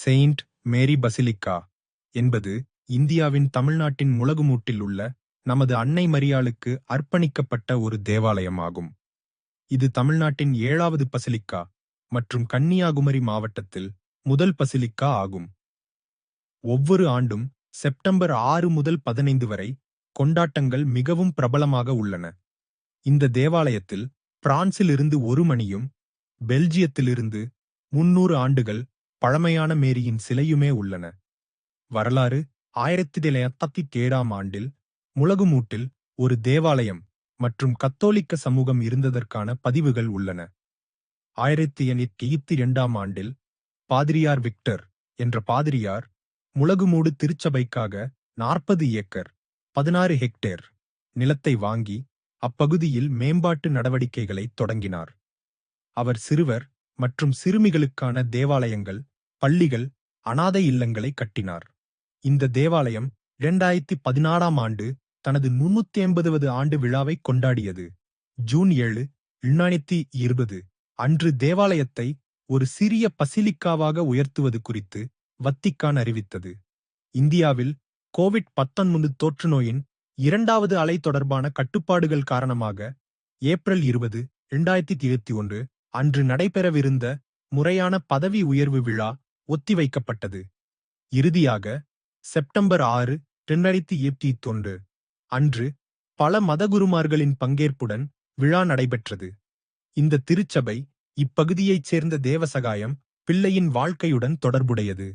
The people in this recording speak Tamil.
செயின்ட் மேரி பசிலிக்கா என்பது இந்தியாவின் தமிழ்நாட்டின் முளகுமூட்டில் உள்ள நமது அன்னை மரியாளுக்கு அர்ப்பணிக்கப்பட்ட ஒரு தேவாலயமாகும். இது தமிழ்நாட்டின் 7வது பசிலிக்கா மற்றும் கன்னியாகுமரி மாவட்டத்தில் முதல் பசிலிக்கா ஆகும். ஒவ்வொரு ஆண்டும் செப்டம்பர் 6 முதல் 15 வரை கொண்டாட்டங்கள் மிகவும் பிரபலமாக உள்ளன. இந்த தேவாலயத்தில் பிரான்சிலிருந்து 1 மணியும், பெல்ஜியத்திலிருந்து 300 ஆண்டுகள் பழமையான மேரியின் சிலையுமே உள்ளன. வரலாறு 1987ஆம் ஆண்டில் முளகுமூட்டில் ஒரு தேவாலயம் மற்றும் கத்தோலிக்க சமூகம் இருந்ததற்கான பதிவுகள் உள்ளன. 1982ஆம் ஆண்டில் பாதிரியார் விக்டர் என்ற பாதிரியார் முளகுமூடு திருச்சபைக்காக 40 ஏக்கர் 16 ஹெக்டேர் நிலத்தை வாங்கி அப்பகுதியில் மேம்பாட்டு நடவடிக்கைகளை தொடங்கினார். அவர் சிறுவர் மற்றும் சிறுமிகளுக்கான தேவாலயங்கள், பள்ளிகள், அனாதை இல்லங்களை கட்டினார். இந்த தேவாலயம் 2014ஆம் ஆண்டு தனது 380வது ஆண்டு விழாவை கொண்டாடியது. ஜூன் 7, 2020 அன்று தேவாலயத்தை ஒரு சிறிய பசிலிக்காவாக உயர்த்துவது குறித்து வத்திக்கான் அறிவித்தது. இந்தியாவில் கோவிட்-19 தொற்றுநோயின் 2வது அலை தொடர்பான கட்டுப்பாடுகள் காரணமாக ஏப்ரல் 20, 2021 அன்று நடைபெறவிருந்த முறையான பதவி உயர்வு விழா ஒத்திவைக்கப்பட்டது. இறுதியாக செப்டம்பர் 6, 2021 அன்று பல மதகுருமார்களின் பங்கேற்புடன் விழா நடைபெற்றது. இந்த திருச்சபை இப்பகுதியைச் சேர்ந்த தேவசகாயம் பிள்ளையின் வாழ்க்கையுடன் தொடர்புடையது.